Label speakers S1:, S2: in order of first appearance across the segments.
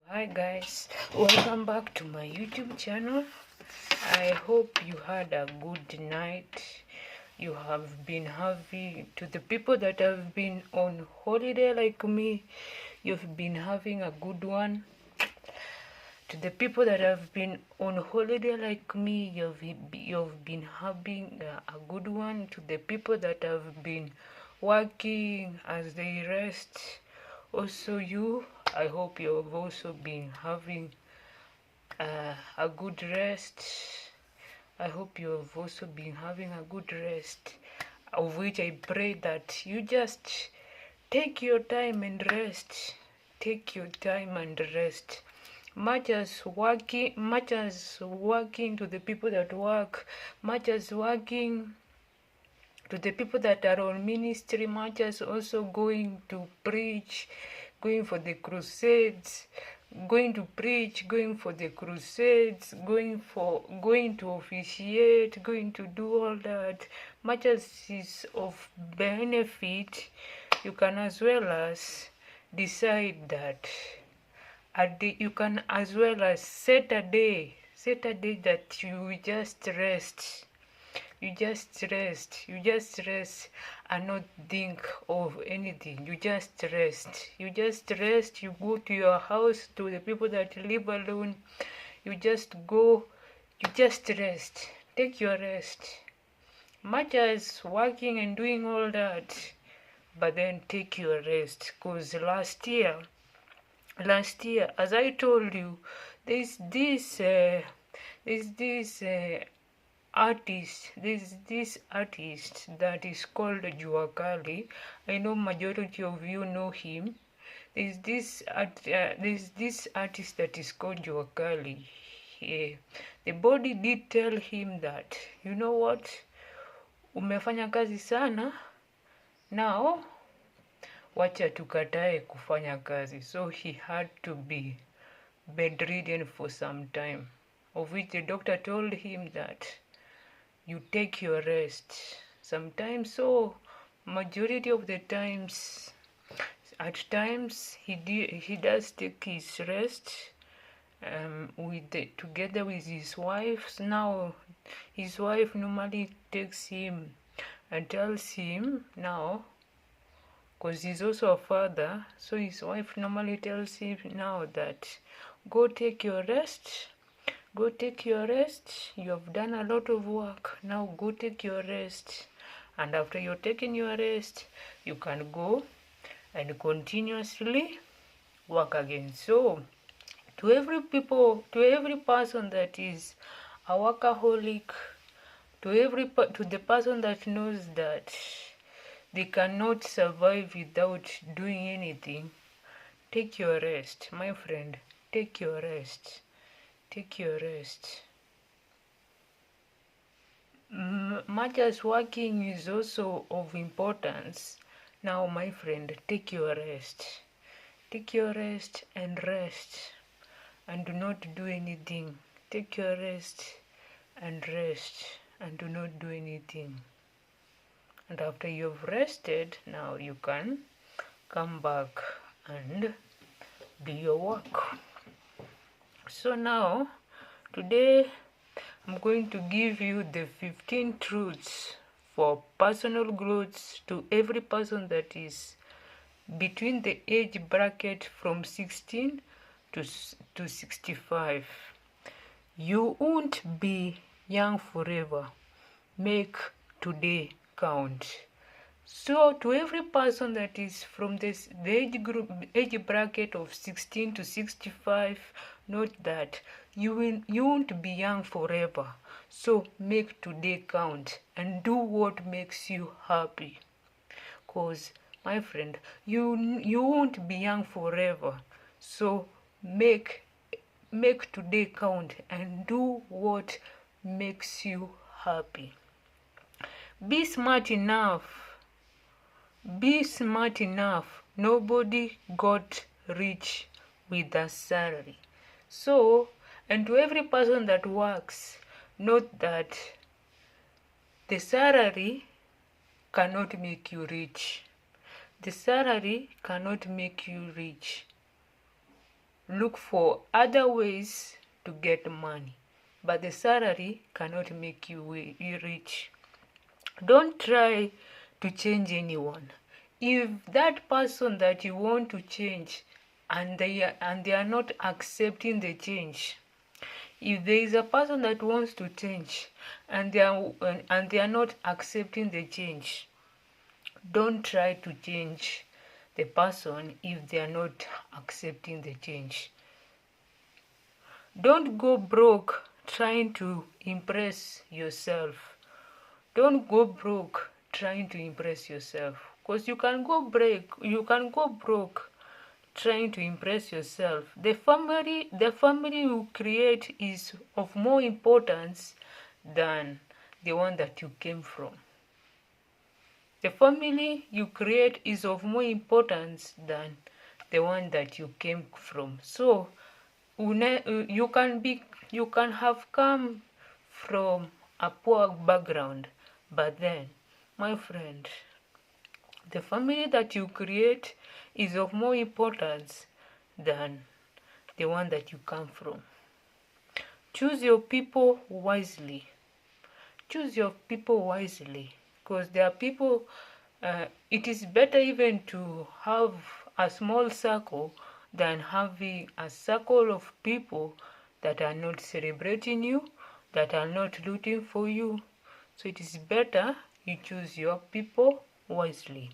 S1: Hi guys, welcome back to my YouTube channel. I hope you had a good night. You have been having, to the people that have been on holiday like me, you've been having a good one. To the people that have been on holiday like me, you've been having a good one. To the people that have been working as they rest, also you, I hope you've also been having a good rest. I hope you have also been having a good rest, of which I pray that you just take your time and rest. Take your time and rest. Much as working to the people that work, much as working to the people that are on ministry, much as also going to preach, going for the crusades, going to preach, going for the crusades, going to officiate, going to do all that, much as is of benefit, you can as well as decide that you can as well as set a day that you will just rest. You just rest and not think of anything. You just rest. You go to your house, to the people that live alone. You just go, you just rest. Take your rest. Much as working and doing all that, but then take your rest. Because last year, as I told you, there's this artist that is called Juakali. I know majority of you know him. There's this artist that is called Juakali. The body did tell him that, you know what, umefanya kazi sana, now wacha tukatae kufanya kazi. So he had to be bedridden for some time, of which the doctor told him that you take your rest. Sometimes, so majority of the times, at times he does take his rest together with his wife. Now his wife normally takes him and tells him now, because he's also a father, so his wife normally tells him now that go take your rest. Go take your rest. You have done a lot of work. Now go take your rest. And after you're taking your rest, you can go and continuously work again. So to every person that is a workaholic, to the person that knows that they cannot survive without doing anything, take your rest, my friend. Take your rest. Take your rest. Much as working is also of importance, now my friend, take your rest. Take your rest and do not do anything. Take your rest and do not do anything. And after you've rested, now you can come back and do your work. So now, today I'm going to give you the 15 truths for personal growth to every person that is between the age bracket from 16 to 65. You won't be young forever. Make today count. So to every person that is from the age bracket of 16 to 65, note that you won't be young forever. So make today count and do what makes you happy. Cause my friend, you won't be young forever. So make today count and do what makes you happy. Be smart enough. Be smart enough. Nobody got rich with a salary. So, and to every person that works, note that the salary cannot make you rich. The salary cannot make you rich. look for other ways to get money, but the salary cannot make you rich. Don't try to change anyone. If that person that you want to change and they are not accepting the change, if there is a person that wants to change and they are not accepting the change, don't try to change the person if they are not accepting the change. Don't go broke trying to impress yourself. Don't go broke trying to impress yourself, because you can go broke trying to impress yourself. The family you create is of more importance than the one that you came from. The family you create is of more importance than the one that you came from. So you can have come from a poor background, but then, my friend, the family that you create is of more importance than the one that you come from. Choose your people wisely. Choose your people wisely, because there are people, it is better even to have a small circle than having a circle of people that are not celebrating you, that are not rooting for you. So it is better you choose your people wisely.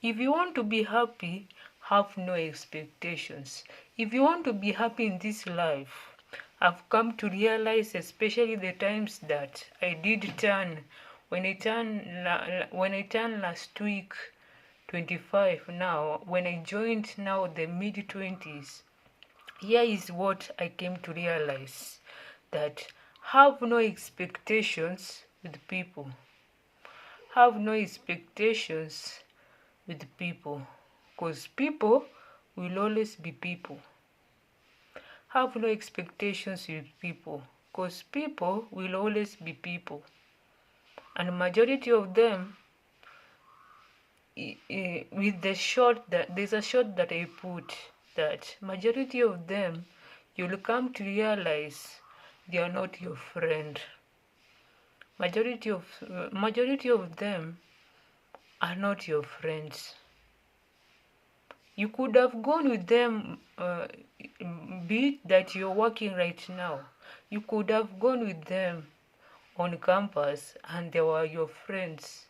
S1: If you want to be happy, have no expectations. If you want to be happy in this life, I've come to realize, especially the times that I did turn, when I turned last week 25 now, when I joined now the mid-20s, here is what I came to realize, that have no expectations with people. Have no expectations with people, because people will always be people. Have no expectations with people, because people will always be people, and majority of them, with the short that there's a short that I put, that majority of them, you'll come to realize they are not your friend. Majority of them are not your friends. You could have gone with them, be it that you're working right now. You could have gone with them on campus and they were your friends.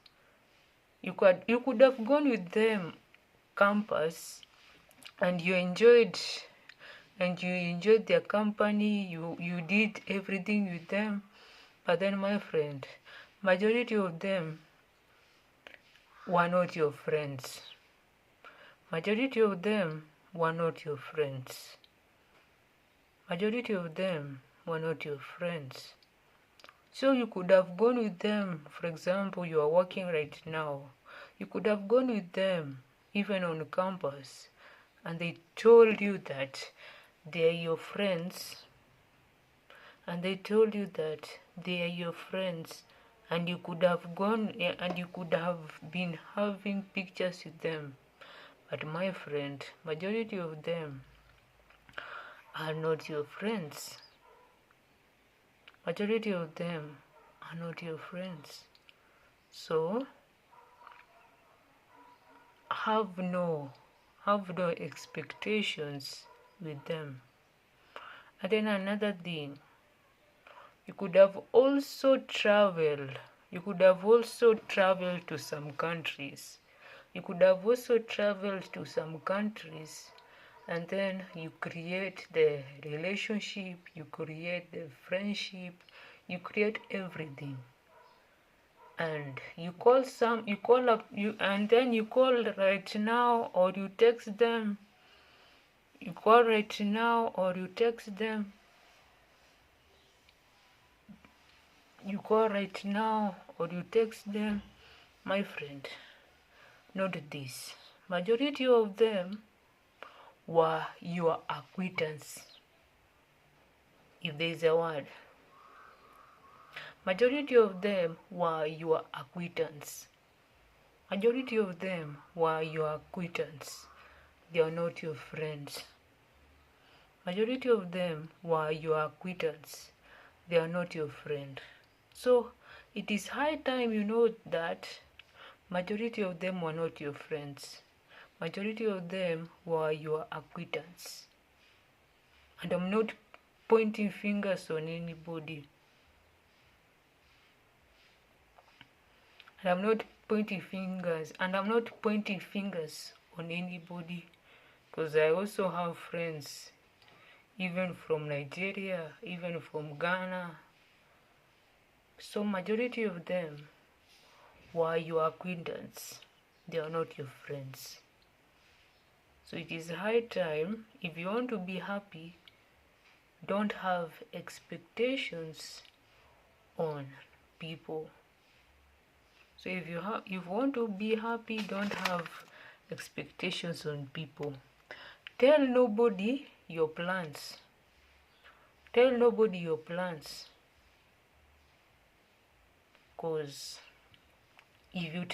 S1: You could have gone with them campus and you enjoyed their company. You did everything with them, but then, my friend, majority of them were not your friends. Majority of them were not your friends. Majority of them were not your friends. So you could have gone with them. For example, you are working right now. You could have gone with them even on campus, and they told you that they are your friends, and they told you that they are your friends, and you could have gone and you could have been having pictures with them. But my friend, majority of them are not your friends. Majority of them are not your friends. So have no expectations with them. And then another thing, you could have also traveled. You could have also traveled to some countries. You could have also traveled to some countries, and then you create the relationship, you create the friendship, you create everything. And you call right now, or you text them. You call right now, or you text them. You call right now, or you text them. My friend, note this. Majority of them were your acquaintance. If there is a word. Majority of them were your acquaintance. Majority of them were your acquaintance. They are not your friends. Majority of them were your acquaintance. They are not your friend. So it is high time you know that majority of them were not your friends. Majority of them were your acquaintance. And I'm not pointing fingers on anybody. And I'm not pointing fingers on anybody, because I also have friends even from Nigeria, even from Ghana. So majority of them were your acquaintance. They are not your friends. So it is high time, if you want to be happy, don't have expectations on people. So if you want to be happy, don't have expectations on people. Tell nobody your plans. Tell nobody your plans. Because if you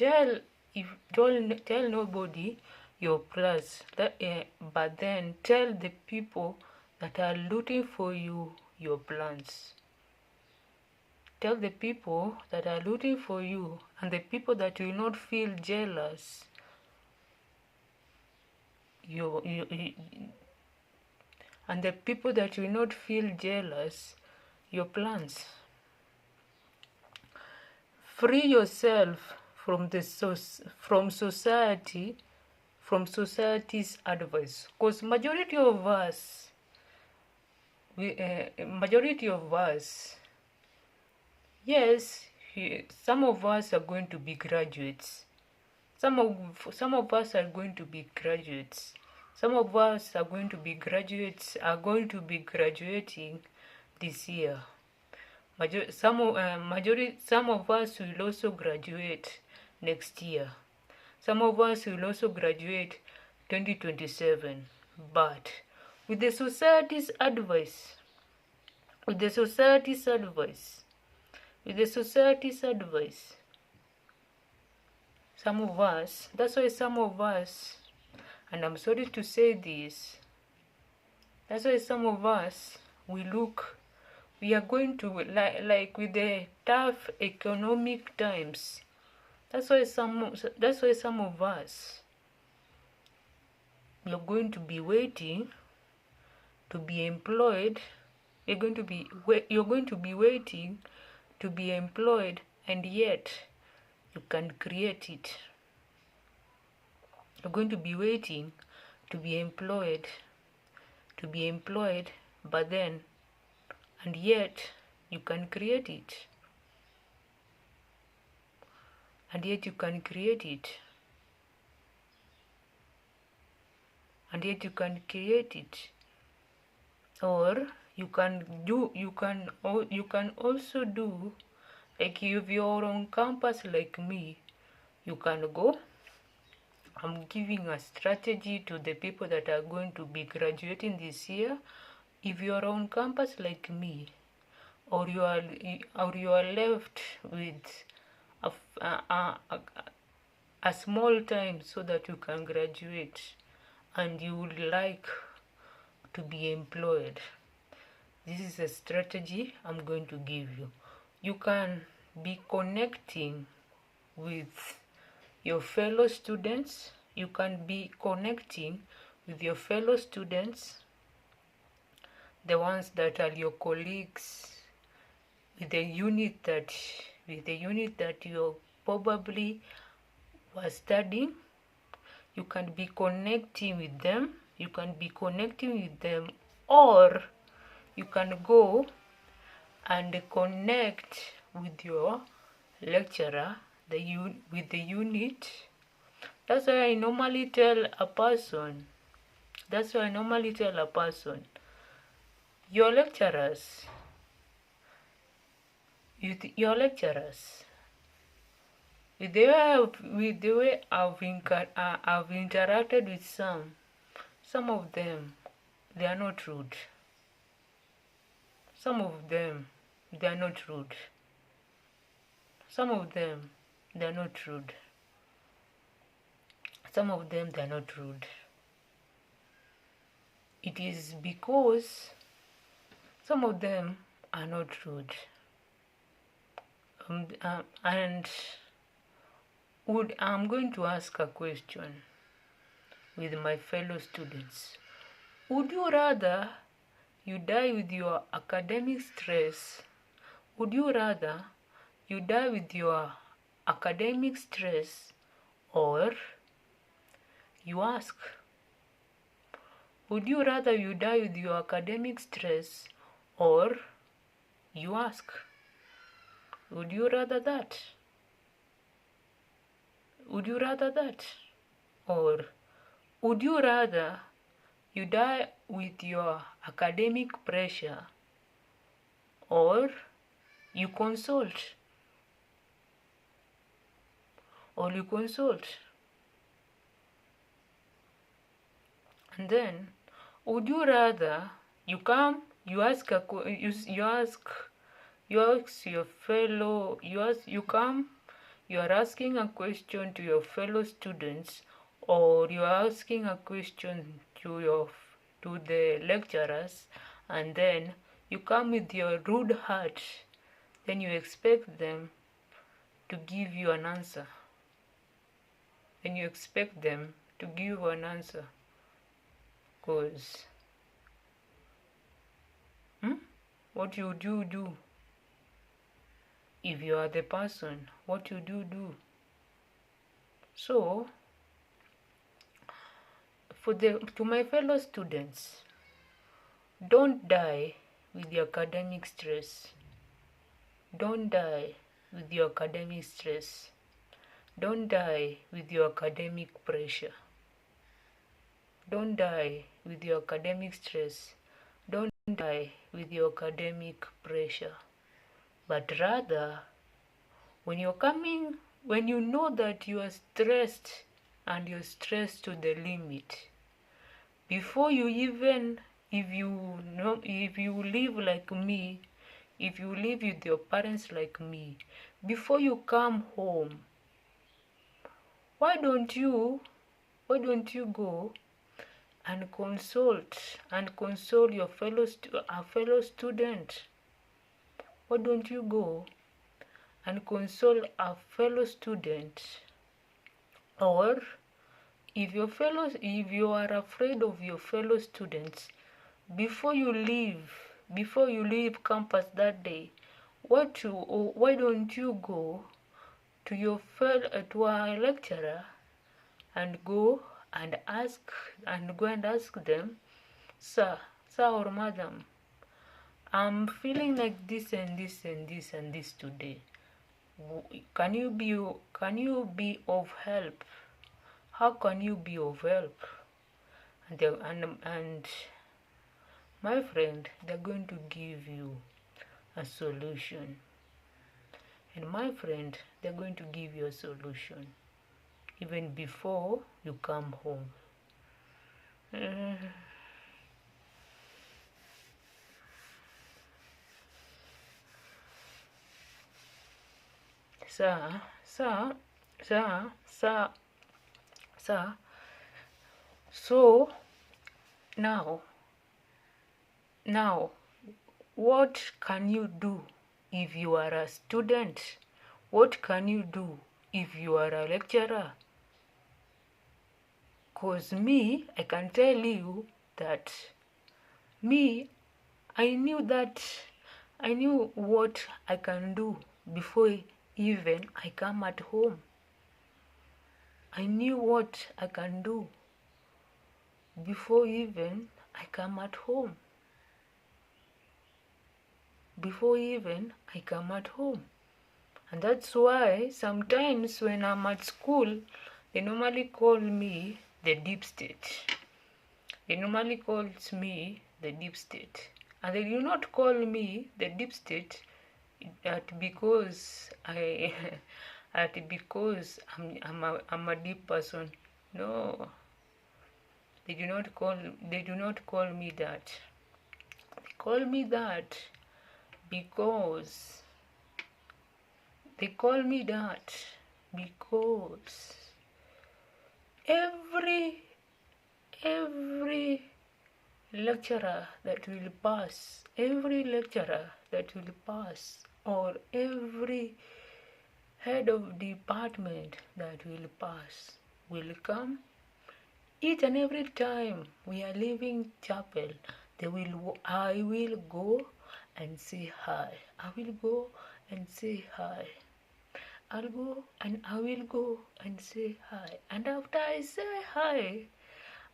S1: don't tell nobody your plans, but then tell the people that are looting for you your plans. Tell the people that are looting for you, and the people that will not feel jealous, and the people that will not feel jealous, your plans. Free yourself from society's advice, because majority of us, yes, some of us are going to be graduates. Some of us are going to be graduates. Some of us are going to be graduating this year. Some of us will also graduate next year. Some of us will also graduate 2027. But with the society's advice, some of us, that's why some of us, and I'm sorry to say this, that's why some of us, we are going to, like with the tough economic times, that's why some of us, we are going to be waiting to be employed. You're going to be waiting to be employed, and yet you can create it. You're going to be waiting to be employed, but then, and yet you can create it. And yet you can create it. Or you can also do, like if you're on campus like me, you can go. I'm giving a strategy to the people that are going to be graduating this year. If you're on campus like me, or you are left with a small time so that you can graduate, and you would like to be employed, this is a strategy I'm going to give you. You can be connecting with your fellow students. You can be connecting with your fellow students, the ones that are your colleagues, with the unit that you probably were studying. You can be connecting with them. Or you can go and connect with your lecturer, with the unit. That's why I normally tell a person, your lecturers, with the way I've interacted with some of them, they are not rude. Some of them, they are not rude. Some of them, they are not rude. it is because some of them are not rude. And I'm going to ask a question with my fellow students. Would you rather you die with your academic stress? Would you rather you die with your academic stress, or you ask, would you rather you die with your academic stress, or you ask, would you rather that? Would you rather that? Or would you rather you die with your academic pressure, or you consult? Or you consult? And then, would you rather you come, you ask your fellow, you come, you are asking a question to your fellow students, or you are asking a question to the lecturers, and then you come with your rude heart, then you expect them to give you an answer. Then you expect them to give you an answer. Because what you do if you are the person, what you do. So to my fellow students, don't die with your academic stress. Don't die with your academic stress. Don't die with your academic pressure. Don't die with your academic stress. Don't die with your academic pressure. But rather, when you know that you are stressed and you're stressed to the limit, before you even, if you live like me, if you live with your parents like me, before you come home, why don't you go and console your fellow student? Why don't you go and console a fellow student? Or if you are afraid of your fellow students, before you leave campus that day, why don't you go to a lecturer and go and ask them, sir or madam, I'm feeling like this and this and this and this today. Can you be of help? How can you be of help? And my friend, they're going to give you a solution. And my friend, they're going to give you a solution even before you come home. Sir, so now, what can you do if you are a student? What can you do if you are a lecturer? Because me, I can tell you that I knew what I can do before even I come at home. I knew what I can do before even I come at home. And that's why sometimes when I'm at school, they normally call me the deep state. And they do not call me the deep state because I'm a deep person. No, they do not call me that. They call me that because every lecturer that will pass, every lecturer that will pass, or every head of department that will pass will come each and every time we are leaving chapel. I will go and say hi. I will go and say hi. I'll go and I will go and say hi. And after I say hi,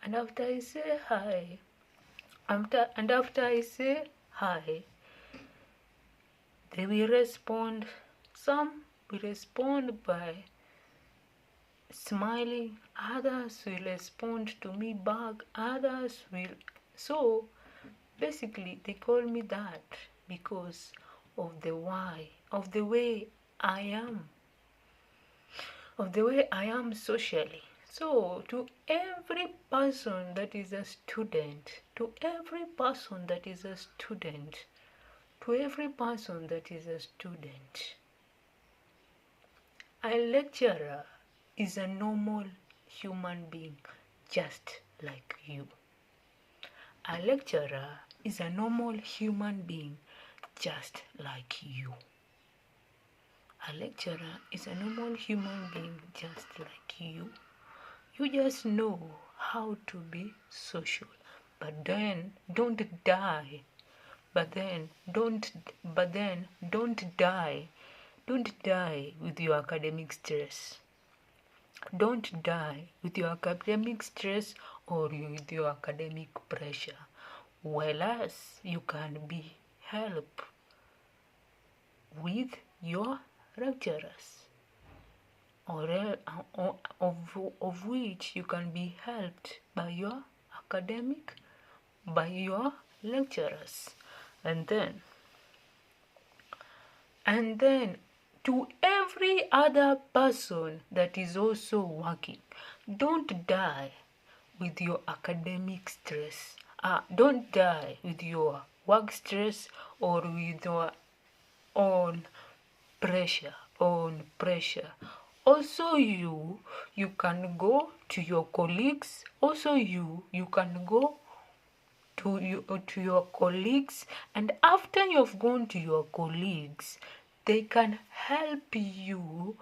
S1: and after I say hi, after I say hi, they will respond. Some will respond by smiling, others will respond to me back, others will. So basically, they call me that because of the why, of the way I am, of the way I am socially. So, to every person that is a student, to every person that is a student, to every person that is a student, a lecturer is a normal human being just like you. A lecturer is a normal human being just like you. A lecturer is a normal human being just like you. You just know how to be social, but then don't die. But then don't die. Don't die with your academic stress. Don't die with your academic stress or with your academic pressure. Whereas you can be helped with your lecturers, of which you can be helped by your academic, by your lecturers. And then to every other person that is also working, don't die with your academic stress. Don't die with your work stress or with your own pressure. Also you can go to your colleagues. Also you can go to your colleagues, and after you've gone to your colleagues, they can help you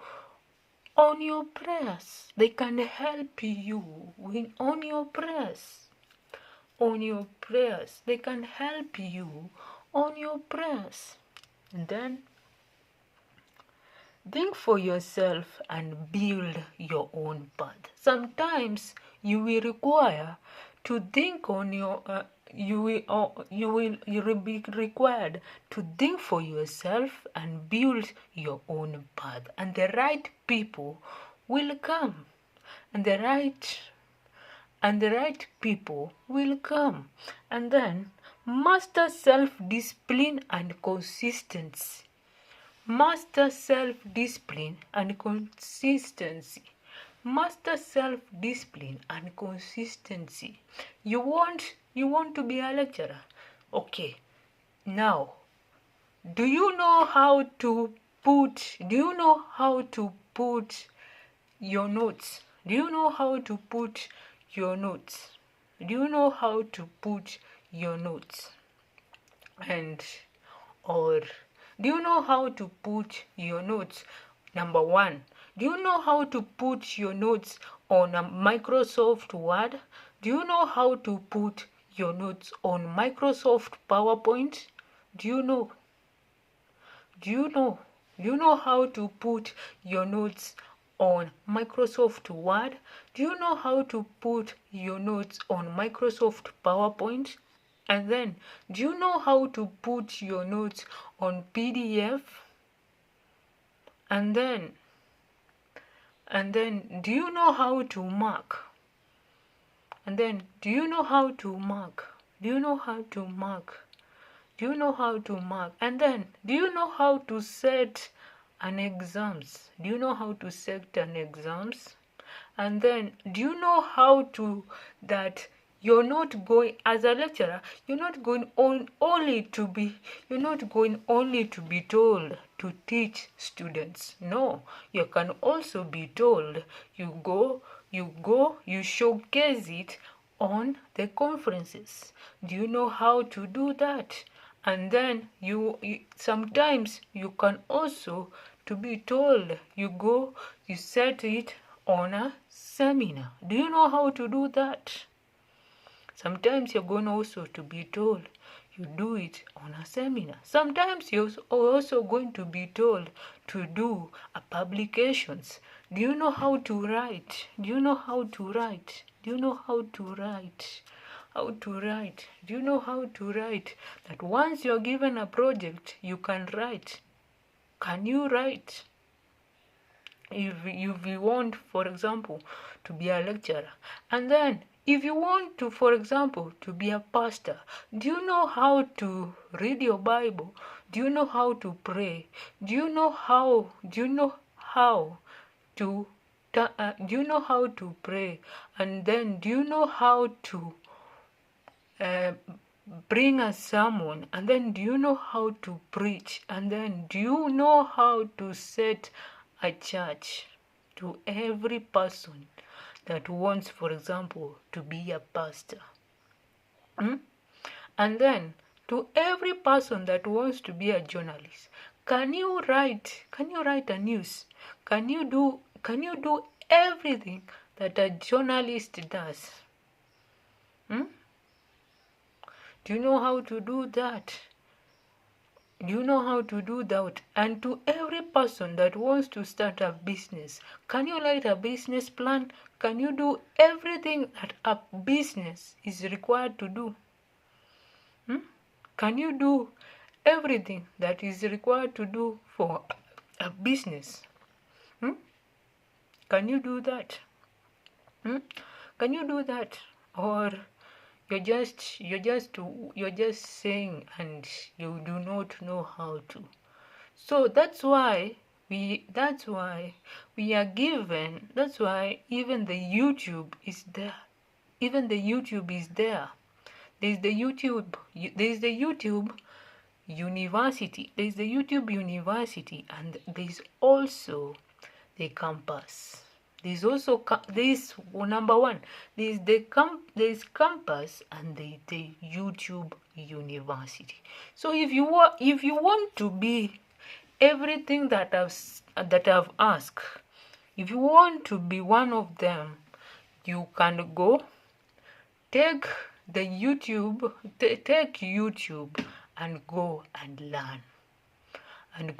S1: on your prayers. They can help you on your prayers. They can help you on your prayers. And then think for yourself and build your own path. Sometimes you will require to think on your you will be required to think for yourself and build your own path, and the right people will come, and the right people will come. And then master self-discipline and consistency. Master self-discipline and consistency. Master self-discipline and consistency. You want to be a lecturer? Okay. Now, do you know how to put your notes? Do you know how to put your notes? Do you know how to put your notes? Or do you know how to put your notes? Number one, do you know how to put your notes on a Microsoft Word? Do you know how to put your notes on Microsoft PowerPoint? Do you know how to put your notes on Microsoft Word? Do you know how to put your notes on Microsoft PowerPoint? And then, do you know how to put your notes on PDF? And then, do you know how to mark? And then, do you know how to mark? Do you know how to mark? Do you know how to mark? And then, do you know how to set an exams? Do you know how to set an exams? And then, do you know how to that you're not going as a lecturer, you're not going only to be told to teach students. No, you can also be told you showcase it on the conferences. Do you know how to do that? And then you sometimes you can also to be told, you set it on a seminar. Do you know how to do that? Sometimes you're going also to be told you do it on a seminar. Sometimes you're also going to be told to do a publications. Do you know how to write? Do you know how to write? Do you know how to write? How to write? Do you know how to write? That once you're given a project, you can write. Can you write? If you want, for example, to be a lecturer, and then if you want to, for example, to be a pastor, do you know how to read your Bible? Do you know how to pray? Do you know how to do you know how to pray? And then do you know how to uh, bring a sermon? And then do you know how to preach? And then do you know how to set a church? To every person that wants, for example, to be a pastor. And then to every person that wants to be a journalist, can you write a news? Can you do everything that a journalist does? Do you know how to do that? Do you know how to do that? And to every person that wants to start a business, can you write a business plan? Can you do everything that a business is required to do? Can you do everything that is required to do for a business? Can you do that? Can you do that? Or you're just saying and you do not know how to. So that's why we are given, that's why even the YouTube is there. Even the YouTube is there. There's the YouTube University. There's the YouTube University, and there's also the campus. There's also this number one. There's campus and the YouTube University. So if you want to be everything that I've asked, if you want to be one of them, you can go take YouTube and go and learn. And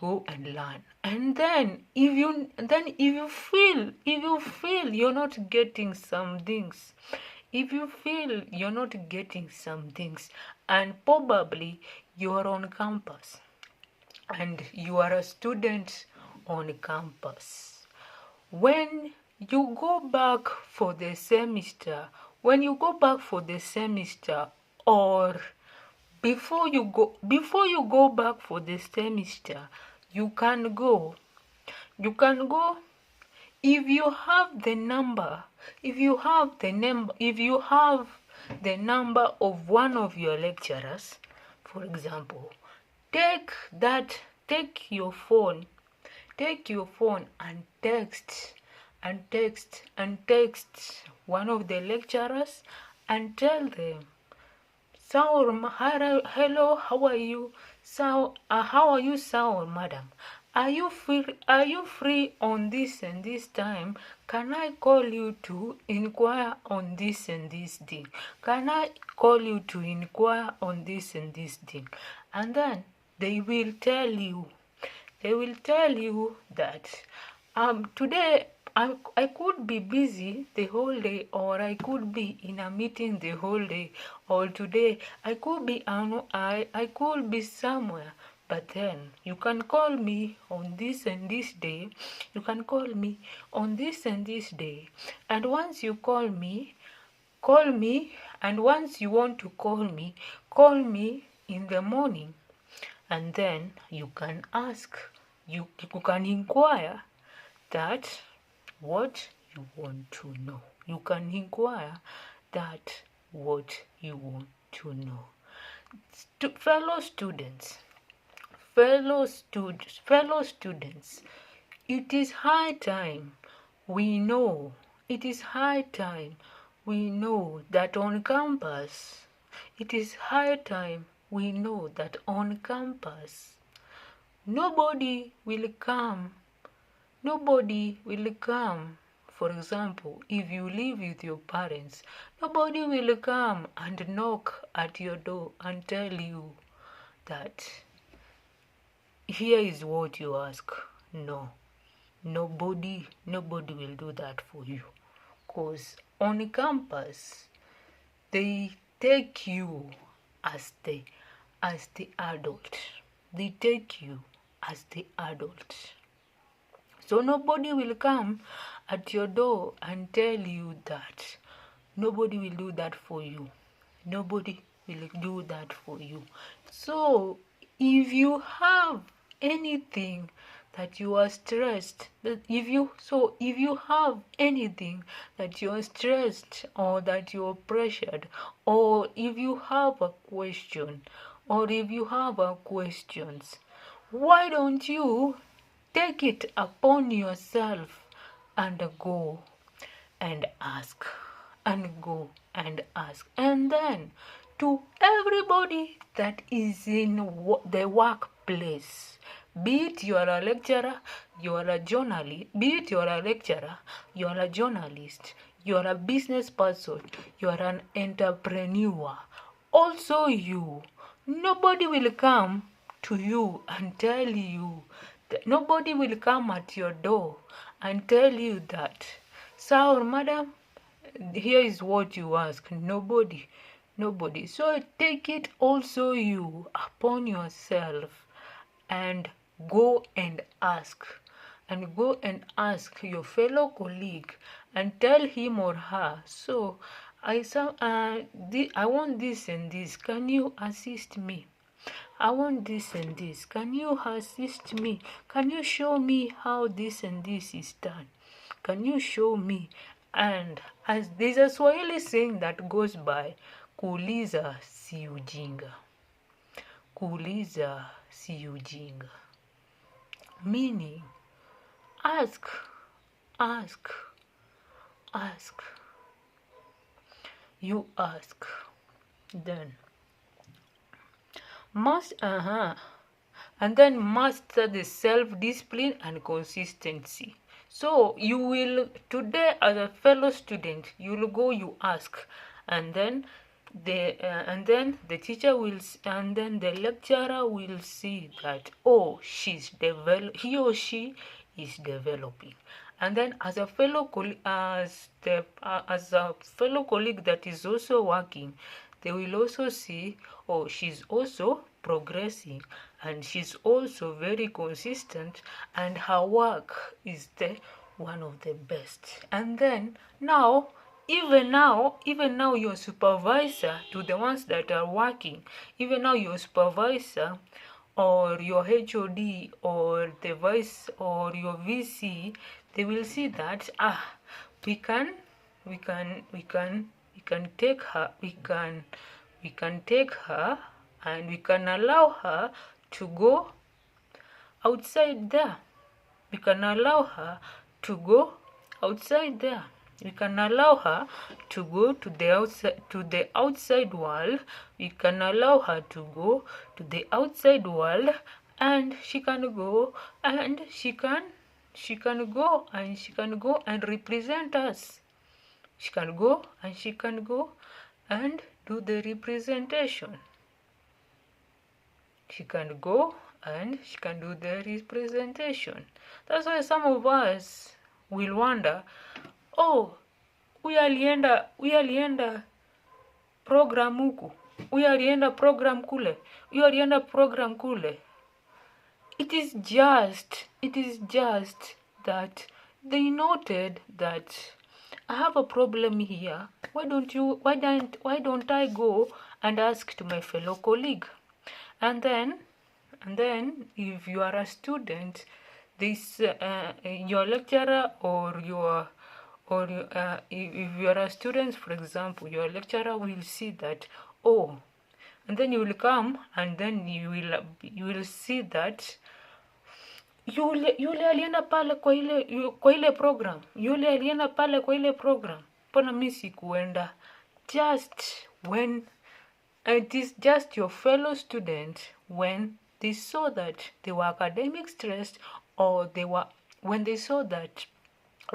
S1: then if you feel you're not getting some things, and probably you are on campus and you are a student on campus, when you go back for the semester, or before you go back for the semester, you can go if you have the number of one of your lecturers. For example, take your phone and text one of the lecturers and tell them, "Saul, hello, how are you? How are you, Saul, madam? Are you free on this and this time? Can I call you to inquire on this and this thing? Can I call you to inquire on this and this thing?" And then they will tell you that today I could be busy the whole day, or I could be in a meeting the whole day, or today I could be somewhere. But then you can call me on this and this day. And once you call me, and once you want to call me in the morning. And then you can ask, you can inquire that what you want to know. Fellow students, it is high time. We know it is high time we know that on campus, it is high time we know that on campus, nobody will come. Nobody will come. For example, if you live with your parents, nobody will come and knock at your door and tell you that here is what you ask. No, nobody will do that for you. Because on campus, they take you as the adult. They take you as the adult. So nobody will come at your door and tell you that. Nobody will do that for you. Nobody will do that for you. So if you have anything that you are stressed, if you have anything that you are stressed or that you are pressured, or if you have a question, or if you have questions, why don't you take it upon yourself and go and ask, and go and ask, and then to everybody that is in the workplace, be it you are a lecturer, you are a journalist, be it you are a lecturer, you are a journalist, you are a business person, you are an entrepreneur, also you, nobody will come to you and tell you that, nobody will come at your door and tell you that, sir, madam, here is what you ask. Nobody. So take it also you upon yourself and go and ask. And go and ask your fellow colleague and tell him or her, so I want this and this. Can you assist me? I want this and this. Can you assist me? Can you show me how this and this is done? Can you show me? And as there's a Swahili saying that goes by, kuuliza si ujinga. Kuuliza si ujinga. Meaning, ask. You ask. Then and then master the self-discipline and consistency. So you will today, as a fellow student, you will go, you ask, and then the teacher will, and then the lecturer will see that, oh, he or she is developing. And then as a fellow colleague that is also working, they will also see, oh, she's also progressing and she's also very consistent and her work is one of the best. And then even now your supervisor, to the ones that are working, even now your supervisor or your HOD or the vice or your VC, they will see that we can take her, we can take her and we can allow her to go outside there. We can allow her to go outside there. We can allow her to go to the outside world. We can allow her to go to the outside world, and she can go and she can go and represent us. She can go and do the representation. She can go and she can do the representation. That's why some of us will wonder, oh, huyu alienda program huku, huyu alienda program kule, huyu alienda program kule. It is just that they noted that I have a problem here. Why don't I go and ask to my fellow colleague? And then if you are a student, this your lecturer if you are a student, for example, your lecturer will see that, oh, and then you will come and then you will see that yule alienda pale kwa ile program, yule alienda pale kwa ile program. mbona mi sikuenda? Just when it is just your fellow student, when they saw that they were academic stressed, or when they saw that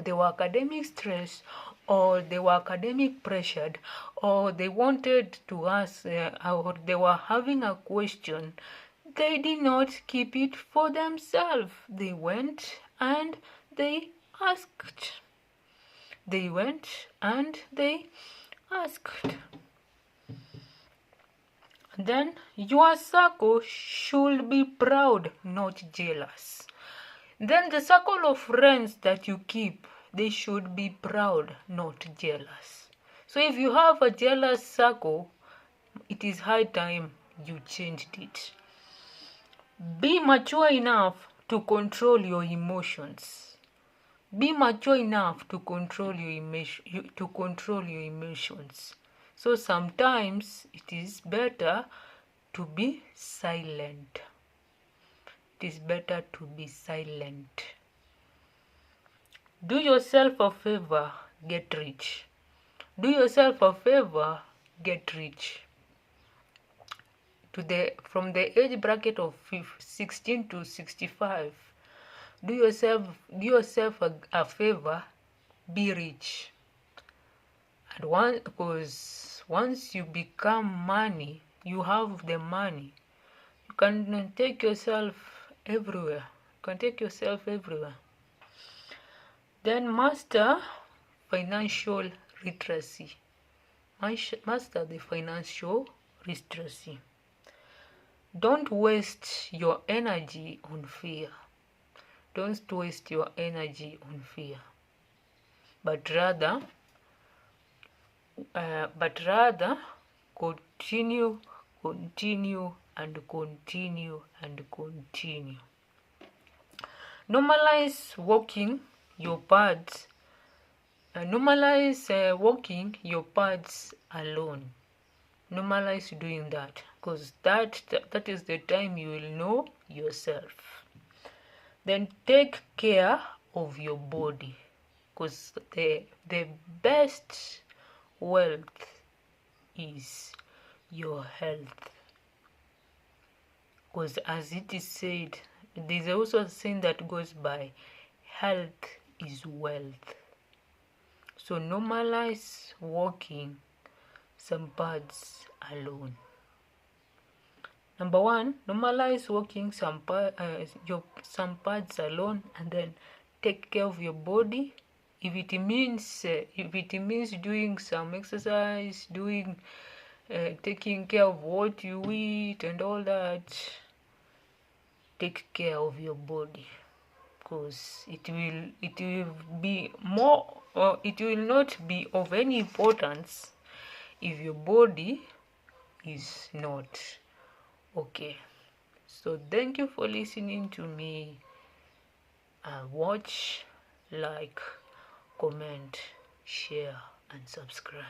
S1: they were academic stressed, or they were academic pressured, or they wanted to ask, or they were having a question, they did not keep it for themselves. They went and they asked. They went and they asked. Then your circle should be proud, not jealous. Then the circle of friends that you keep, they should be proud, not jealous. So if you have a jealous circle, it is high time you changed it. Be mature enough to control your emotions. Be mature enough to control your emotions. So sometimes it is better to be silent. It is better to be silent. Do yourself a favor, get rich. Do yourself a favor, get rich. From the age bracket of 16 to 65, do yourself a favor, be rich. And because once you become money, you have the money, you can take yourself everywhere. You can take yourself everywhere. Then master financial literacy. Master the financial literacy. Don't waste your energy on fear. Don't waste your energy on fear. But rather continue and continue and continue. Normalize walking your pads. Normalize walking your pads alone. Normalize doing that, because that is the time you will know yourself. Then take care of your body, because the best wealth is your health. Because as it is said, there's also a saying that goes by, health is wealth. So normalize walking some pads alone. Number one, normalize walking some pads alone, and then take care of your body. If it means doing some exercise, taking care of what you eat and all that, take care of your body, because it will be more, or it will not be of any importance if your body is not okay. So thank you for listening to me. Watch, like, comment, share and subscribe.